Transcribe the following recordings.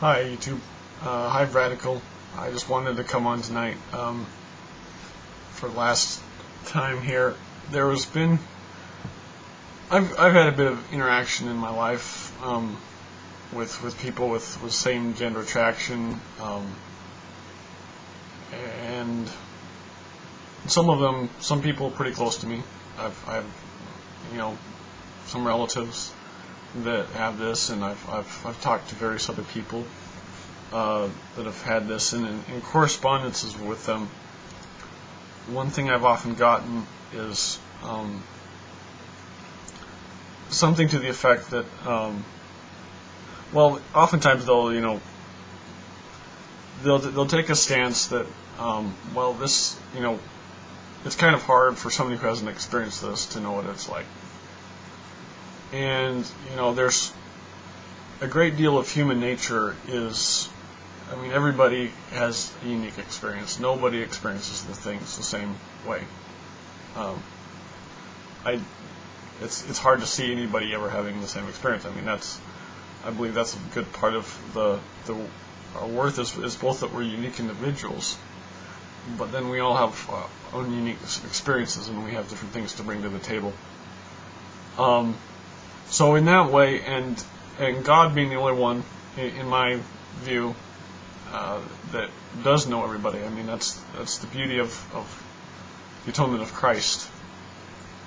Hi YouTube. Hi Radical. I just wanted to come on tonight for last time here. I've had a bit of interaction in my life with people with same gender attraction, and some people pretty close to me. I've some relatives that have this, and I've talked to various other people that have had this, and in correspondences with them, one thing I've often gotten is something to the effect that, oftentimes they'll take a stance that, it's kind of hard for somebody who hasn't experienced this to know what it's like. And, there's a great deal of human nature everybody has a unique experience. Nobody experiences the things the same way. It's hard to see anybody ever having the same experience. I believe that's a good part of our worth is both that we're unique individuals, but then we all have our own unique experiences, and we have different things to bring to the table. So in that way, and God being the only one, in my view, that does know everybody. That's the beauty of the atonement of Christ,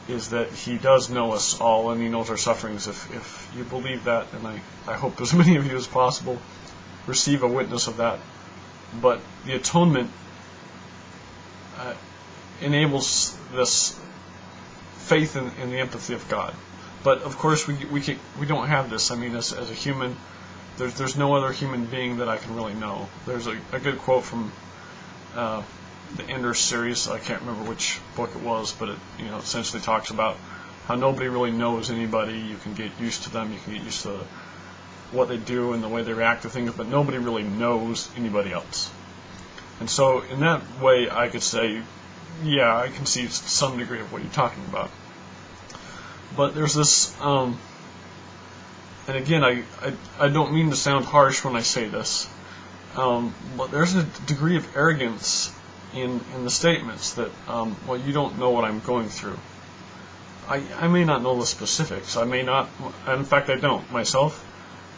is that He does know us all, and He knows our sufferings. If you believe that, and I hope as many of you as possible receive a witness of that. But the atonement enables this faith in the empathy of God. But of course, we don't have this. As a human, there's no other human being that I can really know. There's a good quote from the Ender series. I can't remember which book it was, but it essentially talks about how nobody really knows anybody. You can get used to them. You can get used to what they do and the way they react to things, but nobody really knows anybody else. And so, in that way, I could say, yeah, I can see some degree of what you're talking about. But there's this, and again, I don't mean to sound harsh when I say this, but there's a degree of arrogance in the statements that, you don't know what I'm going through. I may not know the specifics. I may not. In fact, I don't myself.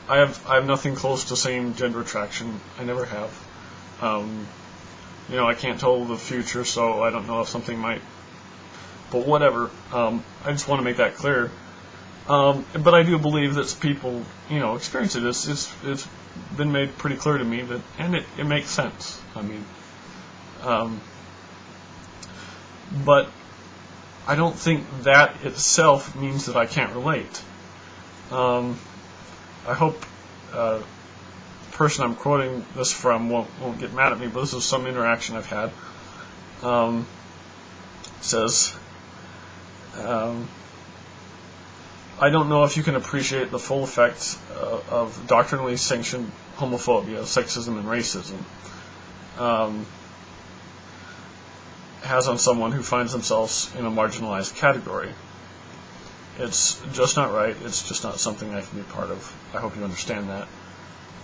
I have nothing close to same gender attraction. I never have. I can't tell the future, so I don't know if something might. But whatever. I just want to make that clear. But I do believe that people, experience it. It's been made pretty clear to me that, and it makes sense. But I don't think that itself means that I can't relate. I hope the person I'm quoting this from won't get mad at me, but this is some interaction I've had. Says, I don't know if you can appreciate the full effect of doctrinally sanctioned homophobia, sexism, and racism has on someone who finds themselves in a marginalized category. It's just not right. It's just not something I can be part of. I hope you understand that.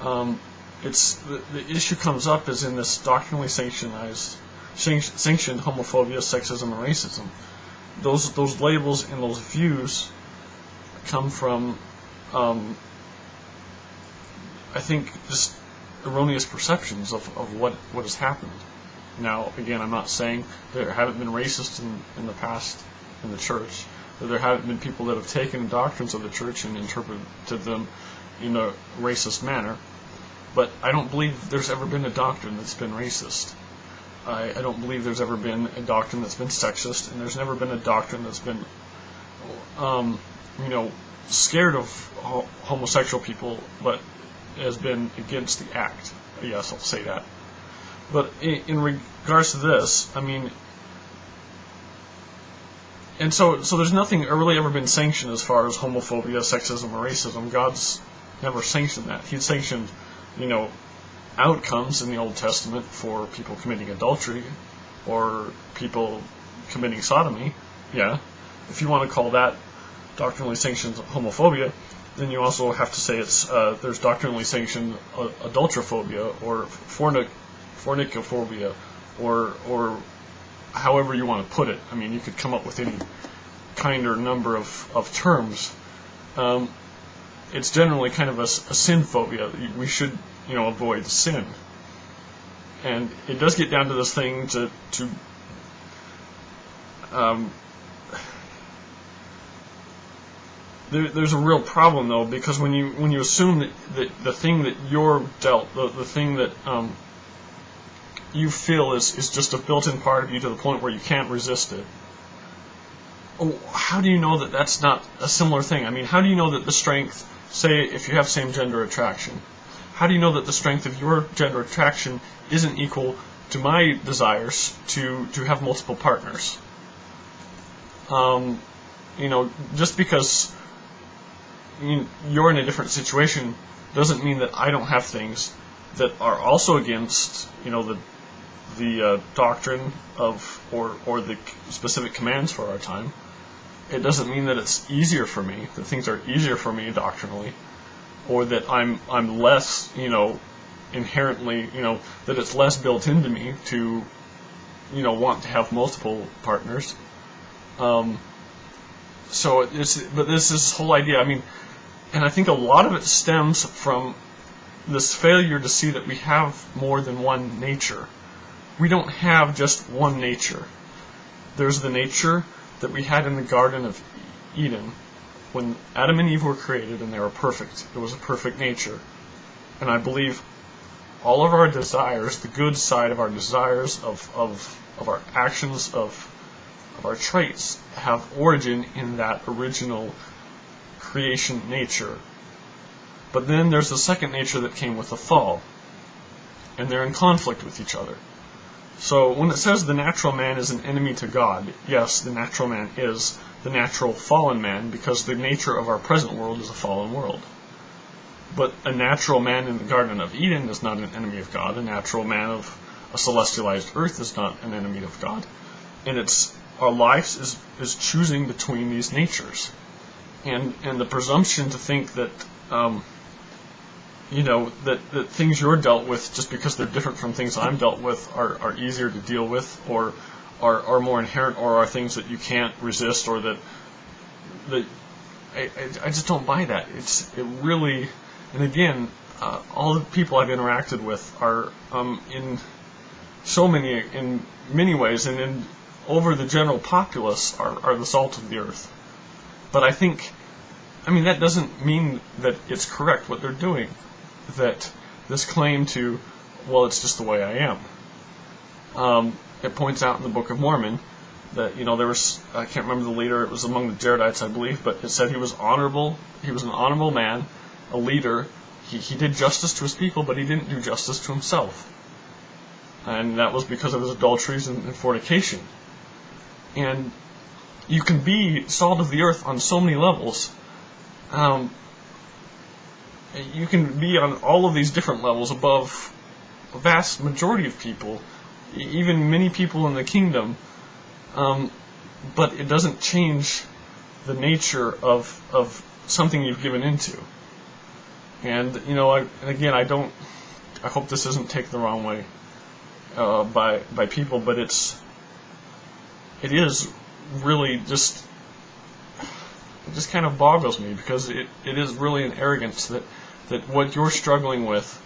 The issue comes up is in this doctrinally sanctioned homophobia, sexism, and racism. Those labels and those views come from, I think, just erroneous perceptions of what has happened. Now, again, I'm not saying there haven't been racists in the past in the church, that there haven't been people that have taken doctrines of the church and interpreted them in a racist manner, but I don't believe there's ever been a doctrine that's been racist. I don't believe there's ever been a doctrine that's been sexist, and there's never been a doctrine that's been, scared of homosexual people, but has been against the act. Yes, I'll say that. But in regards to this, and so there's nothing really ever been sanctioned as far as homophobia, sexism, or racism. God's never sanctioned that. He sanctioned, outcomes in the Old Testament for people committing adultery or people committing sodomy. Yeah, if you want to call that doctrinally sanctioned homophobia. then you also have to say there's doctrinally sanctioned adulterophobia or fornicophobia, or however you want to put it. I mean, you could come up with any kind or number of terms. It's generally kind of a sin phobia. We should, avoid sin. And it does get down to this thing there's a real problem, though, because when you assume that the thing that you're dealt, the thing that you feel is just a built-in part of you to the point where you can't resist it, how do you know that that's not a similar thing? I mean, how do you know that the strength, say if you have same-gender attraction, how do you know that the strength of your gender attraction isn't equal to my desires to have multiple partners? Just because you're in a different situation doesn't mean that I don't have things that are also against, the doctrine of or the specific commands for our time. It doesn't mean that it's easier for me, that things are easier for me doctrinally, or that I'm less, inherently, that it's less built into me to, want to have multiple partners. But this whole idea, I mean, and I think a lot of it stems from this failure to see that we have more than one nature. We don't have just one nature. There's the nature that we had in the Garden of Eden when Adam and Eve were created and they were perfect. It was a perfect nature. And I believe all of our desires, the good side of our desires, of our actions, of our traits, have origin in that original creation nature. But then there's the second nature that came with the fall, and they're in conflict with each other. So when it says the natural man is an enemy to God, yes, the natural man is the natural fallen man, because the nature of our present world is a fallen world. But a natural man in the Garden of Eden is not an enemy of God. A natural man of a celestialized earth is not an enemy of God. And our lives is choosing between these natures. And the presumption to think that that things you're dealt with just because they're different from things I'm dealt with are easier to deal with, or are more inherent, or are things that you can't resist, or that I just don't buy that. It really, and again, all the people I've interacted with are in many ways, and over the general populace are the salt of the earth. But I think, that doesn't mean that it's correct what they're doing. That this claim to, well, it's just the way I am. It points out in the Book of Mormon that, there was, I can't remember the leader, it was among the Jaredites, I believe, but it said he was honorable, he was an honorable man, a leader. He did justice to his people, but he didn't do justice to himself. And that was because of his adulteries and fornication. And you can be salt of the earth on so many levels. You can be on all of these different levels above a vast majority of people, even many people in the kingdom, but it doesn't change the nature of something you've given into. And I hope this isn't taken the wrong way by people, but it is really just kind of boggles me, because it is really an arrogance that what you're struggling with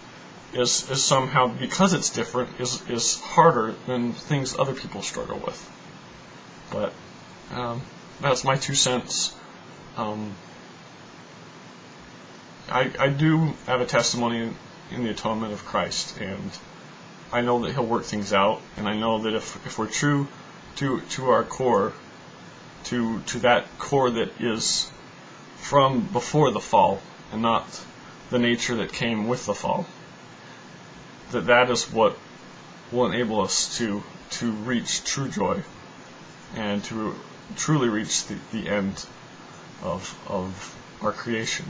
is somehow, because it's different, is harder than things other people struggle with. But that's my 2 cents. I do have a testimony in the atonement of Christ, and I know that He'll work things out, and I know that if we're true to our core, to that core that is from before the fall, and not the nature that came with the fall, that is what will enable us to reach true joy, and to truly reach the end of our creation.